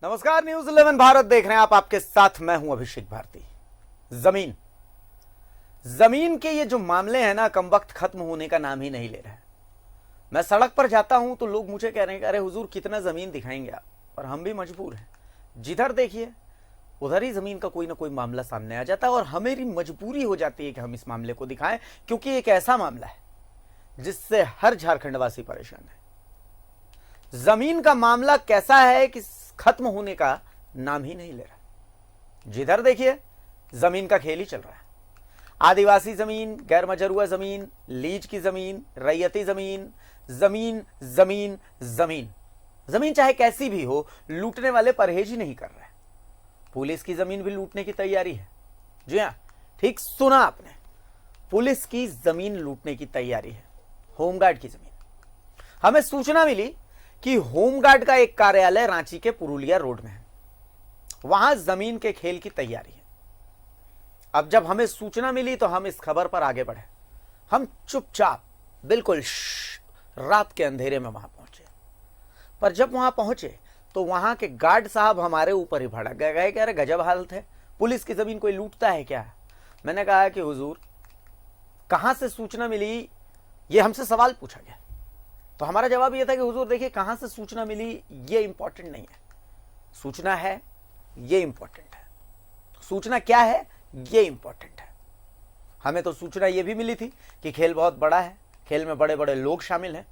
नमस्कार, न्यूज 11 भारत देख रहे हैं आप। आपके साथ मैं हूं अभिषेक भारती। जमीन के ये जो मामले हैं ना, कम वक्त खत्म होने का नाम ही नहीं ले रहे हैं। मैं सड़क पर जाता हूं तो लोग मुझे कह रहे हैं कि अरे हुजूर कितना जमीन दिखाएंगे आप, और हम भी मजबूर हैं। जिधर देखिए उधर ही जमीन का कोई ना कोई मामला सामने आ जाता है और हमें मजबूरी हो जाती है कि हम इस मामले को दिखाएं, क्योंकि एक ऐसा मामला है जिससे हर झारखंडवासी परेशान है। जमीन का मामला कैसा है कि खत्म होने का नाम ही नहीं ले रहा। जिधर देखिए जमीन का खेल ही चल रहा है। आदिवासी जमीन, गैर मजरूआ जमीन, लीज की जमीन, रैयती जमीन, जमीन जमीन जमीन जमीन चाहे कैसी भी हो, लूटने वाले परहेज ही नहीं कर रहे। पुलिस की जमीन भी लूटने की तैयारी है। जी हां, ठीक सुना आपने, पुलिस की जमीन लूटने की तैयारी है। होमगार्ड की जमीन। हमें सूचना मिली कि होमगार्ड का एक कार्यालय रांची के पुरुलिया रोड में है। वहां जमीन के खेल की तैयारी है। अब जब हमें सूचना मिली तो हम इस खबर पर आगे बढ़े। हम चुपचाप बिल्कुल रात के अंधेरे में वहां पहुंचे। पर जब वहां पहुंचे तो वहां के गार्ड साहब हमारे ऊपर ही भड़क गए कि अरे गजब हालत है, पुलिस की जमीन कोई लूटता है क्या। मैंने कहा कि हुजूर कहां से सूचना मिली, यह हमसे सवाल पूछा गया। तो हमारा जवाब यह था कि हुजूर देखिए, कहां से सूचना मिली ये इंपॉर्टेंट नहीं है, सूचना है ये इंपॉर्टेंट है। सूचना क्या है ये इंपॉर्टेंट है। हमें तो सूचना यह भी मिली थी कि खेल बहुत बड़ा है, खेल में बड़े बड़े लोग शामिल हैं।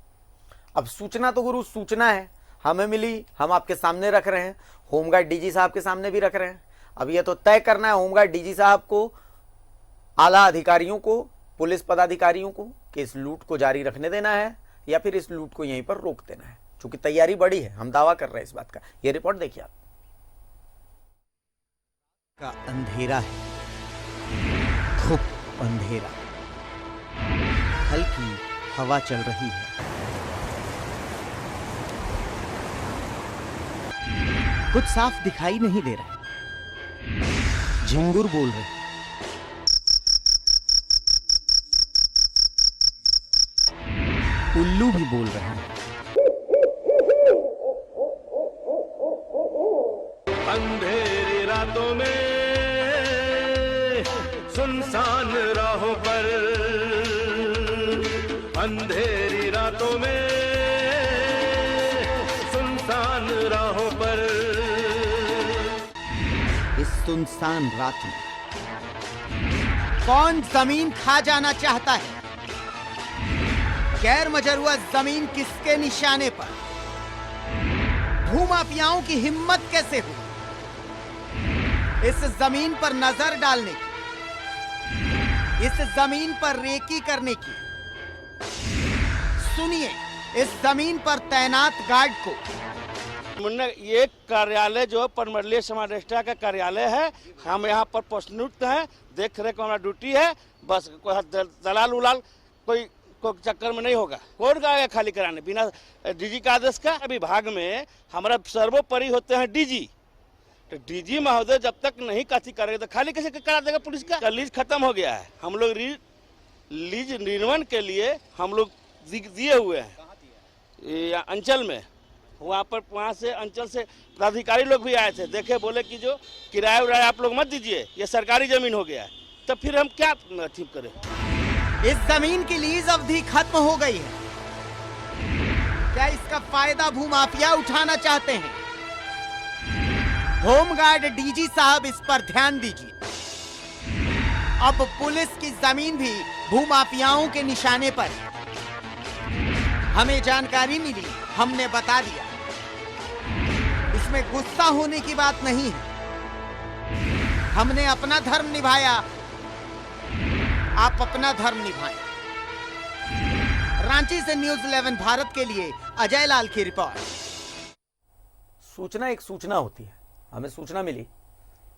अब सूचना तो गुरु सूचना है, हमें मिली, हम आपके सामने रख रहे हैं, होमगार्ड डीजी साहब के सामने भी रख रहे हैं। अब यह तो तय करना है होमगार्ड डीजी साहब को, आला अधिकारियों को, पुलिस पदाधिकारियों को, कि इस लूट को जारी रखने देना है या फिर इस लूट को यहीं पर रोक देना है। क्योंकि तैयारी बड़ी है, हम दावा कर रहे हैं इस बात का। यह रिपोर्ट देखिए आप। का अंधेरा है, खूब अंधेरा, हल्की हवा चल रही है। कुछ साफ दिखाई नहीं दे रहा। झिंगुर बोल रहे, उल्लू भी बोल रहे हैं। अंधेरी रातों में सुनसान राहों पर, अंधेरी रातों में सुनसान राहों पर, इस सुनसान रात में कौन जमीन खा जाना चाहता है। गैर मजरूआ जमीन किसके निशाने पर। भूमाफियाओं की हिम्मत कैसे हुई इस जमीन पर नजर डालने की, इस जमीन पर रेकी करने की। सुनिए इस जमीन पर तैनात गार्ड को। मुन्ना, ये कार्यालय जो परमंडलीय समाज रजिस्ट्रार का कार्यालय है, हम यहाँ पर पोस्टनियुक्त हैं, देख रेख हमारा ड्यूटी है। बस कोई दलाल उलाल कोई चक्कर में नहीं होगा। कौन आएगा खाली कराने बिना डीजी का आदेश का। विभाग में हमारा सर्वोपरि होते हैं डीजी। तो डीजी महोदय जब तक नहीं काथी करेगा तो खाली कैसे करा देगा पुलिस का। लीज खत्म हो गया है, हम लोग लीज निर्माण के लिए हम लोग दिए हुए हैं अंचल में। वहाँ पर वहाँ से अंचल से पदाधिकारी लोग भी आए थे, देखे, बोले कि जो किराया उराया आप लोग मत दीजिए, ये सरकारी जमीन हो गया है। तो फिर हम क्या ठीक करें। इस जमीन की लीज अवधि खत्म हो गई है। क्या इसका फायदा भूमाफिया उठाना चाहते हैं। होमगार्ड डीजी साहब इस पर ध्यान दीजिए। अब पुलिस की जमीन भी भूमाफियाओं के निशाने पर है। हमें जानकारी मिली, हमने बता दिया। इसमें गुस्सा होने की बात नहीं है। हमने अपना धर्म निभाया, आप अपना धर्म निभाएं। रांची से न्यूज 11 भारत के लिए अजय लाल की रिपोर्ट। सूचना एक सूचना होती है। हमें सूचना मिली,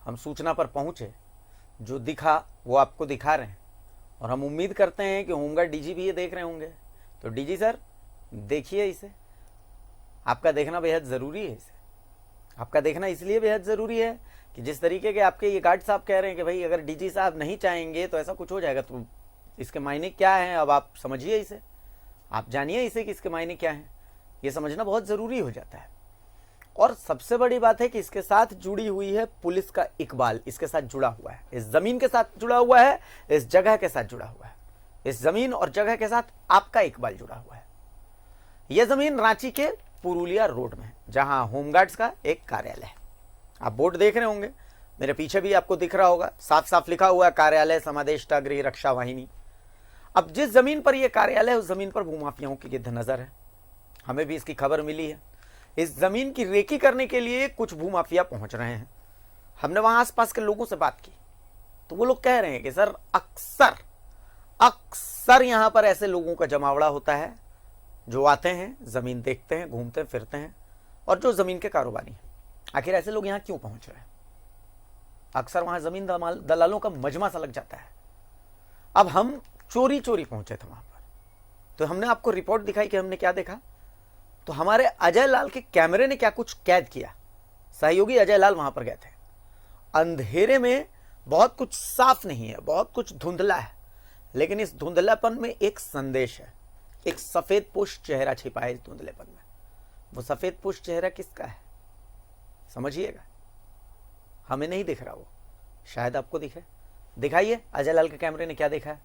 हम सूचना पर पहुंचे, जो दिखा वो आपको दिखा रहे हैं। और हम उम्मीद करते हैं कि होमगार्ड डीजी भी ये देख रहे होंगे। तो डीजी सर देखिए इसे, आपका देखना बेहद ज़रूरी है। इसे आपका देखना इसलिए बेहद ज़रूरी है कि जिस तरीके के आपके ये गार्ड साहब कह रहे हैं कि भाई अगर डीजी साहब नहीं चाहेंगे तो ऐसा कुछ हो जाएगा, तो इसके मायने क्या हैं। अब आप समझिए इसे, आप जानिए इसे कि इसके मायने क्या हैं। ये समझना बहुत ज़रूरी हो जाता है। और सबसे बड़ी बात है कि इसके साथ जुड़ी हुई है पुलिस का इकबाल, इसके साथ जुड़ा हुआ है, इस जमीन के साथ जुड़ा हुआ है, इस जगह के साथ जुड़ा हुआ है, इस जमीन और जगह के साथ आपका इकबाल जुड़ा हुआ है। यह जमीन रांची के पुरुलिया रोड में है, जहां होमगार्ड्स का एक कार्यालय है। आप बोर्ड देख रहे होंगे, मेरे पीछे भी आपको दिख रहा होगा, साफ साफ लिखा हुआ है कार्यालय समादेष्टा गृह रक्षा वाहिनी। अब जिस जमीन पर यह कार्यालय है उस जमीन पर भूमाफियाओं की गिद्ध नजर है। हमें भी इसकी खबर मिली है। इस जमीन की रेकी करने के लिए कुछ भूमाफिया पहुंच रहे हैं। हमने वहां आसपास के लोगों से बात की तो वो लोग कह रहे हैं कि सर अक्सर यहां पर ऐसे लोगों का जमावड़ा होता है जो आते हैं, जमीन देखते हैं, घूमते फिरते हैं और जो जमीन के कारोबारी हैं। आखिर ऐसे लोग यहां क्यों पहुंच रहे हैं? अक्सर वहां जमीन दलालों का मजमा सा लग जाता है। अब हम चोरी पहुंचे थे वहां पर, तो हमने आपको रिपोर्ट दिखाई कि हमने क्या देखा। तो हमारे अजय लाल के कैमरे ने क्या कुछ कैद किया। सहयोगी अजय लाल वहां पर गए थे। अंधेरे में बहुत कुछ साफ नहीं है, बहुत कुछ धुंधला है, लेकिन इस धुंधलापन में एक संदेश है। एक सफेद पोश चेहरा छिपा है इस धुंधलेपन में। वो सफेद पोश चेहरा किसका है समझिएगा। हमें नहीं दिख रहा, वो शायद आपको दिखे। दिखाइए अजय लाल के कैमरे ने क्या देखा है।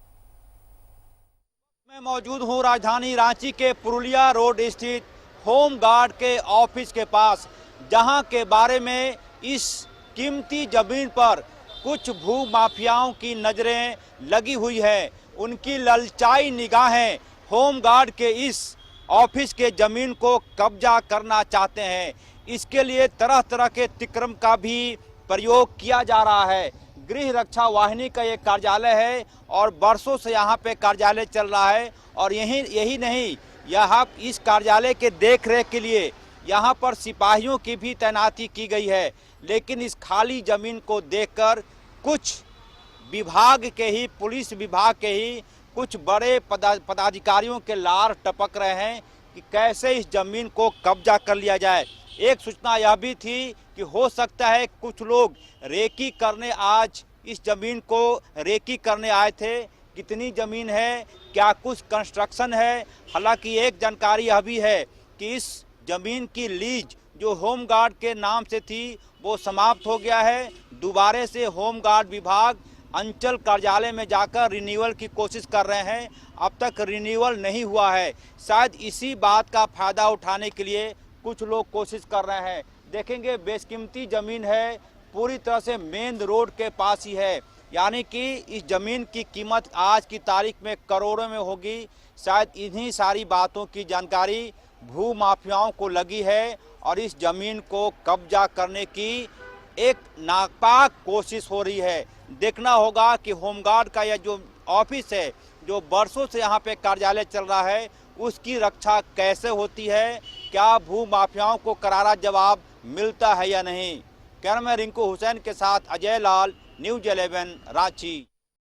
मैं मौजूद हूं राजधानी रांची के पुरुलिया रोड स्थित होम गार्ड के ऑफिस के पास, जहां के बारे में इस कीमती जमीन पर कुछ भू माफियाओं की नजरें लगी हुई है। उनकी ललचाई निगाहें होम गार्ड के इस ऑफिस के जमीन को कब्जा करना चाहते हैं। इसके लिए तरह तरह के तिक्रम का भी प्रयोग किया जा रहा है। गृह रक्षा वाहिनी का ये कार्यालय है और वर्षों से यहाँ पे कार्यालय चल रहा है। और यही नहीं, यहाँ इस कार्यालय के देख रेख के लिए यहाँ पर सिपाहियों की भी तैनाती की गई है। लेकिन इस खाली जमीन को देखकर कुछ विभाग के ही, पुलिस विभाग के ही कुछ बड़े पदाधिकारियों के लार टपक रहे हैं कि कैसे इस जमीन को कब्जा कर लिया जाए। एक सूचना यह भी थी कि हो सकता है कुछ लोग रेकी करने आज इस जमीन को रेकी करने आए थे। कितनी जमीन है, क्या कुछ कंस्ट्रक्शन है। हालांकि एक जानकारी यह भी है कि इस जमीन की लीज जो होम गार्ड के नाम से थी वो समाप्त हो गया है। दोबारा से होम गार्ड विभाग अंचल कार्यालय में जाकर रिन्यूअल की कोशिश कर रहे हैं। अब तक रिन्यूअल नहीं हुआ है। शायद इसी बात का फायदा उठाने के लिए कुछ लोग कोशिश कर रहे हैं। देखेंगे बेशकीमती जमीन है, पूरी तरह से मेन रोड के पास ही है, यानी कि इस जमीन की कीमत आज की तारीख में करोड़ों में होगी। शायद इन्हीं सारी बातों की जानकारी भू माफियाओं को लगी है और इस जमीन को कब्जा करने की एक नापाक कोशिश हो रही है। देखना होगा कि होमगार्ड का यह जो ऑफिस है, जो वर्षों से यहाँ पे कार्यालय चल रहा है, उसकी रक्षा कैसे होती है, क्या भू माफियाओं को करारा जवाब मिलता है या नहीं। कैमरामैन रिंकू हुसैन के साथ अजय लाल, न्यूज़ 11 रांची।